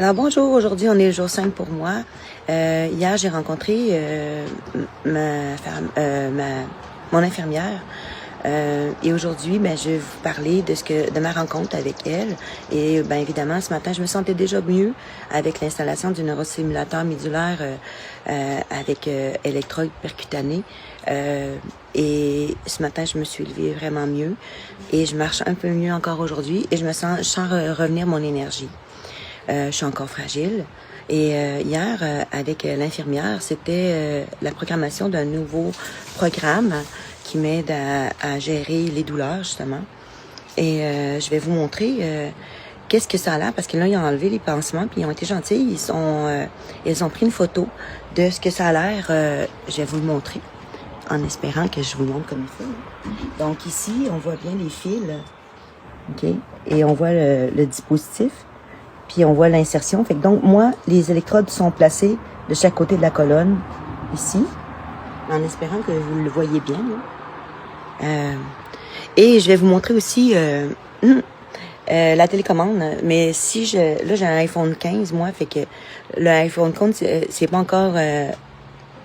Alors bonjour, aujourd'hui on est le jour 5 pour moi. Hier j'ai rencontré mon infirmière et aujourd'hui je vais vous parler de ma rencontre avec elle. Et évidemment ce matin je me sentais déjà mieux avec l'installation du neurostimulateur médulaire avec électrode percutanée. Et ce matin, je me suis levée vraiment mieux et je marche un peu mieux encore aujourd'hui et je sens revenir mon énergie. Je suis encore fragile. Et hier, avec l'infirmière, c'était la programmation d'un nouveau programme qui m'aide à gérer les douleurs, justement. Et je vais vous montrer qu'est-ce que ça a l'air, parce que là, ils ont enlevé les pansements, puis ils ont été gentils. Ils ont pris une photo de ce que ça a l'air. Je vais vous le montrer, en espérant que je vous le montre comme il faut. Donc ici, on voit bien les fils, OK? Et on voit le dispositif. Puis on voit l'insertion. Fait que donc, moi, les électrodes sont placées de chaque côté de la colonne, ici, en espérant que vous le voyez bien. Et je vais vous montrer aussi la télécommande. Mais si là, j'ai un iPhone 15, moi, fait que le iPhone 15, c'est pas encore...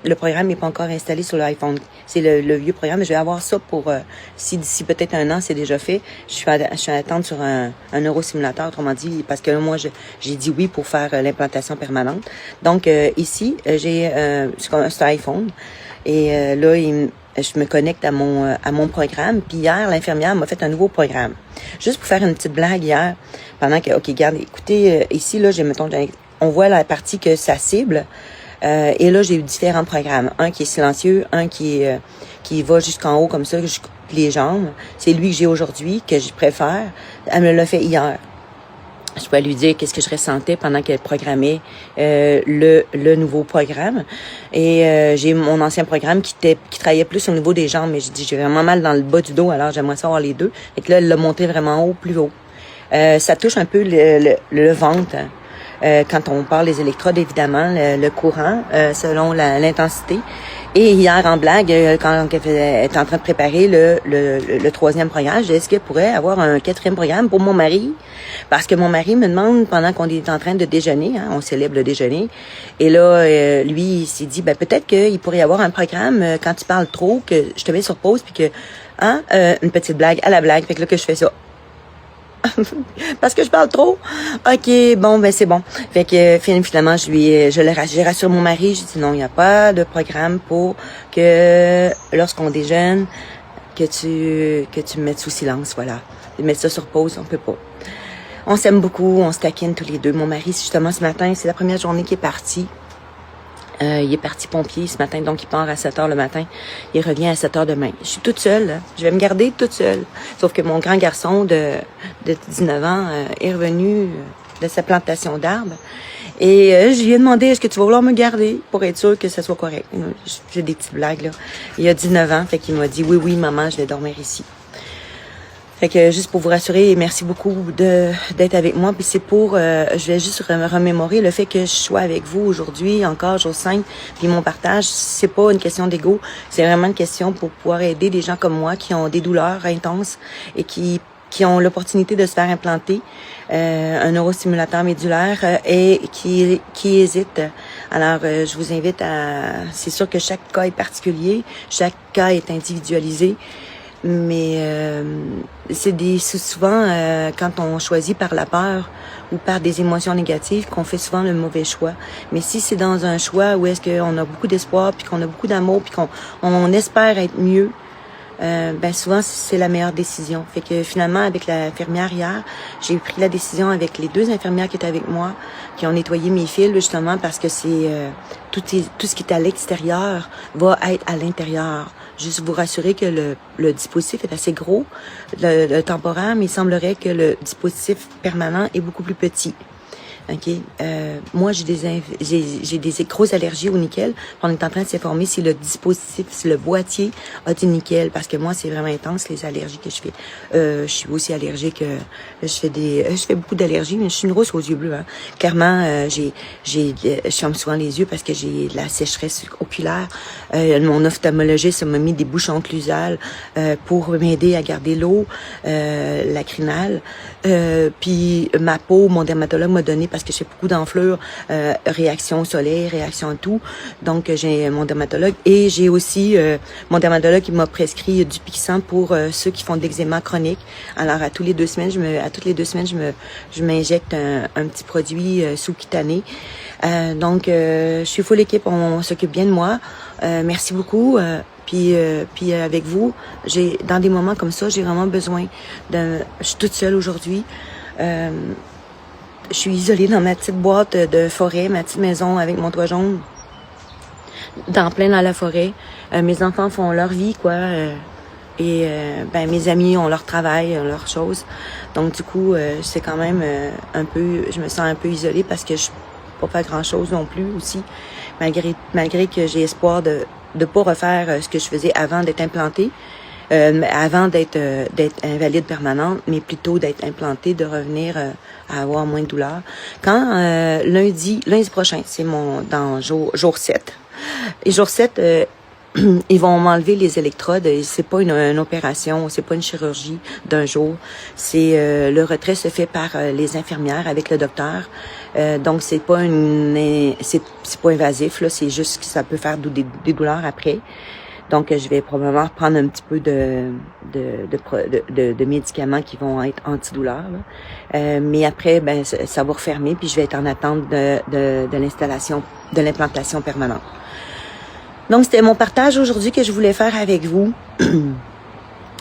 le programme n'est pas encore installé sur l'iPhone. C'est le vieux programme. Je vais avoir ça pour... si d'ici peut-être un an, c'est déjà fait. Je suis à attendre sur un neurosimulateur, autrement dit, parce que là, moi, j'ai dit oui pour faire l'implantation permanente. Donc, ici, j'ai cet iPhone. Et là, je me connecte à mon programme. Puis hier, l'infirmière m'a fait un nouveau programme. Juste pour faire une petite blague hier, pendant que... OK, regarde, écoutez, ici, là, on voit la partie que ça cible. Et là, j'ai eu différents programmes. Un qui est silencieux, un qui va jusqu'en haut comme ça, jusqu'aux les jambes. C'est lui que j'ai aujourd'hui, que je préfère. Elle me l'a fait hier. Je peux lui dire qu'est-ce que je ressentais pendant qu'elle programmait le nouveau programme. Et j'ai mon ancien programme qui travaillait plus au niveau des jambes. Mais j'ai vraiment mal dans le bas du dos, alors j'aimerais savoir les deux. Et que là, elle l'a monté vraiment haut, plus haut. Ça touche un peu le ventre. Quand on parle des électrodes, évidemment, le courant, selon l'intensité. Et hier, en blague, quand elle était en train de préparer le troisième programme, j'ai dit, est-ce qu'elle pourrait avoir un quatrième programme pour mon mari? Parce que mon mari me demande, pendant qu'on est en train de déjeuner, on célèbre le déjeuner, et là, lui, il s'est dit, peut-être qu'il pourrait y avoir un programme, quand tu parles trop, que je te mets sur pause, puis que, une petite blague à la blague, fait que là, que je fais ça. Parce que je parle trop. OK, bon, c'est bon. Fait que finalement, j'ai rassuré mon mari. J'ai dit non, il n'y a pas de programme pour que lorsqu'on déjeune, que tu me mettes sous silence, voilà. De mettre ça sur pause, on peut pas. On s'aime beaucoup, on se taquine tous les deux. Mon mari, justement, ce matin, c'est la première journée qu'il est parti. Il est parti pompier ce matin, donc il part à 7 heures le matin. Il revient à 7 heures demain. Je suis toute seule, là. Je vais me garder toute seule. Sauf que mon grand garçon de 19 ans est revenu de sa plantation d'arbres. Et je lui ai demandé, est-ce que tu vas vouloir me garder pour être sûr que ça soit correct? J'ai des petites blagues, là. Il a 19 ans, fait qu'il m'a dit, oui, maman, je vais dormir ici. Fait que juste pour vous rassurer, merci beaucoup d'être avec moi. Puis c'est je vais juste remémorer le fait que je sois avec vous aujourd'hui, encore jour 5, puis mon partage, c'est pas une question d'ego, c'est vraiment une question pour pouvoir aider des gens comme moi qui ont des douleurs intenses et qui ont l'opportunité de se faire implanter un neurostimulateur médulaire et qui hésitent. Alors, je vous invite c'est sûr que chaque cas est particulier, chaque cas est individualisé. Mais c'est souvent quand on choisit par la peur ou par des émotions négatives qu'on fait souvent le mauvais choix. Mais si c'est dans un choix où est-ce qu'on a beaucoup d'espoir, puis qu'on a beaucoup d'amour, puis qu'on espère être mieux, souvent c'est la meilleure décision. Fait que finalement, avec l'infirmière hier, j'ai pris la décision avec les deux infirmières qui étaient avec moi, qui ont nettoyé mes fils, justement, parce que c'est tout ce qui est à l'extérieur va être à l'intérieur. Juste vous rassurer que le dispositif est assez gros, le temporaire, mais il semblerait que le dispositif permanent est beaucoup plus petit. OK? Moi, j'ai des grosses allergies au nickel. On est en train de s'informer si le dispositif, si le boîtier a du nickel. Parce que moi, c'est vraiment intense, les allergies que je fais. Je suis aussi allergique. Je fais beaucoup d'allergies, mais je suis une rousse aux yeux bleus. Hein. Clairement, je ferme souvent les yeux parce que j'ai de la sécheresse oculaire. Mon ophtalmologiste m'a mis des bouchons occlusales pour m'aider à garder l'eau, la crinale. Puis ma peau, mon dermatologue m'a donné parce que j'ai beaucoup d'enflures, réaction au soleil, réaction à tout. Donc, j'ai mon dermatologue et j'ai aussi mon dermatologue qui m'a prescrit du Pixan pour ceux qui font de l'eczéma chronique. Alors, à toutes les 2 semaines, je m'injecte un petit produit sous-cutané. Donc, je suis full équipe, on s'occupe bien de moi. Merci beaucoup. Puis avec vous, dans des moments comme ça, j'ai vraiment besoin je suis toute seule aujourd'hui. Je suis isolée dans ma petite boîte de forêt, ma petite maison avec mon toit jaune, dans la forêt. Mes enfants font leur vie, quoi. Mes amis ont leur travail, leurs choses. Donc, du coup, c'est quand même je me sens un peu isolée parce que je peux pas faire grand-chose non plus aussi, malgré que j'ai espoir de pas refaire ce que je faisais avant d'être implantée, avant d'être invalide permanente, mais plutôt d'être implantée, de revenir à avoir moins de douleur. Quand lundi prochain, c'est dans jour 7. Et jour 7, ils vont m'enlever les électrodes. C'est pas une opération, c'est pas une chirurgie d'un jour. C'est le retrait se fait par les infirmières avec le docteur. Donc c'est pas c'est pas invasif là, c'est juste que ça peut faire des douleurs après. Donc je vais probablement prendre un petit peu de médicaments qui vont être antidouleurs. Mais après ça va refermer puis je vais être en attente de l'implantation permanente. Donc, c'était mon partage aujourd'hui que je voulais faire avec vous,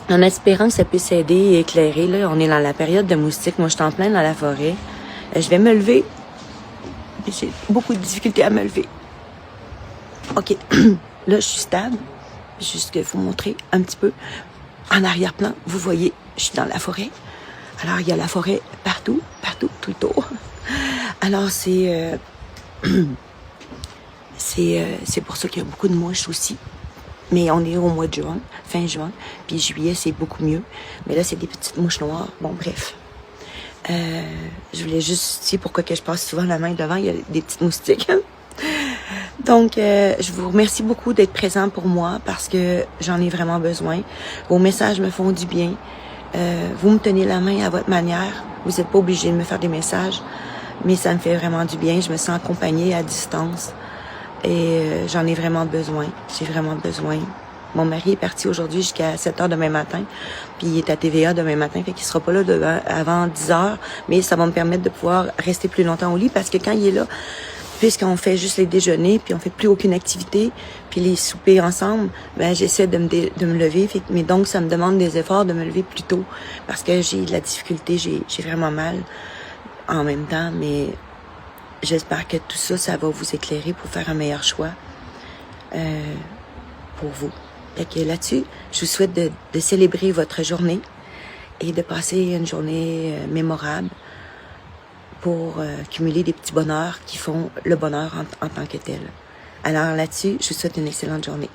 en espérant que ça puisse aider et éclairer. Là, on est dans la période de moustiques. Moi, je suis en plein dans la forêt. Je vais me lever. J'ai beaucoup de difficultés à me lever. OK. Là, je suis stable. Juste vous montrer un petit peu. En arrière-plan, vous voyez, je suis dans la forêt. Alors, il y a la forêt partout, tout le tour. Alors, c'est pour ça qu'il y a beaucoup de mouches aussi. Mais on est au mois de juin, fin juin. Puis juillet, c'est beaucoup mieux. Mais là, c'est des petites mouches noires. Bon, bref. Je voulais juste dire pourquoi que je passe souvent la main devant. Il y a des petites moustiques. Donc, je vous remercie beaucoup d'être présent pour moi parce que j'en ai vraiment besoin. Vos messages me font du bien. Vous me tenez la main à votre manière. Vous n'êtes pas obligé de me faire des messages. Mais ça me fait vraiment du bien. Je me sens accompagnée à distance. Et j'en ai vraiment besoin. J'ai vraiment besoin. Mon mari est parti aujourd'hui jusqu'à 7h demain matin. Puis il est à TVA demain matin. Fait qu'il sera pas là avant 10h. Mais ça va me permettre de pouvoir rester plus longtemps au lit. Parce que quand il est là, puisqu'on fait juste les déjeuners, puis on fait plus aucune activité, puis les soupers ensemble, j'essaie de me lever. Mais donc, ça me demande des efforts de me lever plus tôt. Parce que j'ai de la difficulté. J'ai vraiment mal en même temps. Mais j'espère que tout ça, ça va vous éclairer pour faire un meilleur choix pour vous. Fait que là-dessus, je vous souhaite de célébrer votre journée et de passer une journée mémorable pour cumuler des petits bonheurs qui font le bonheur en tant que tel. Alors là-dessus, je vous souhaite une excellente journée.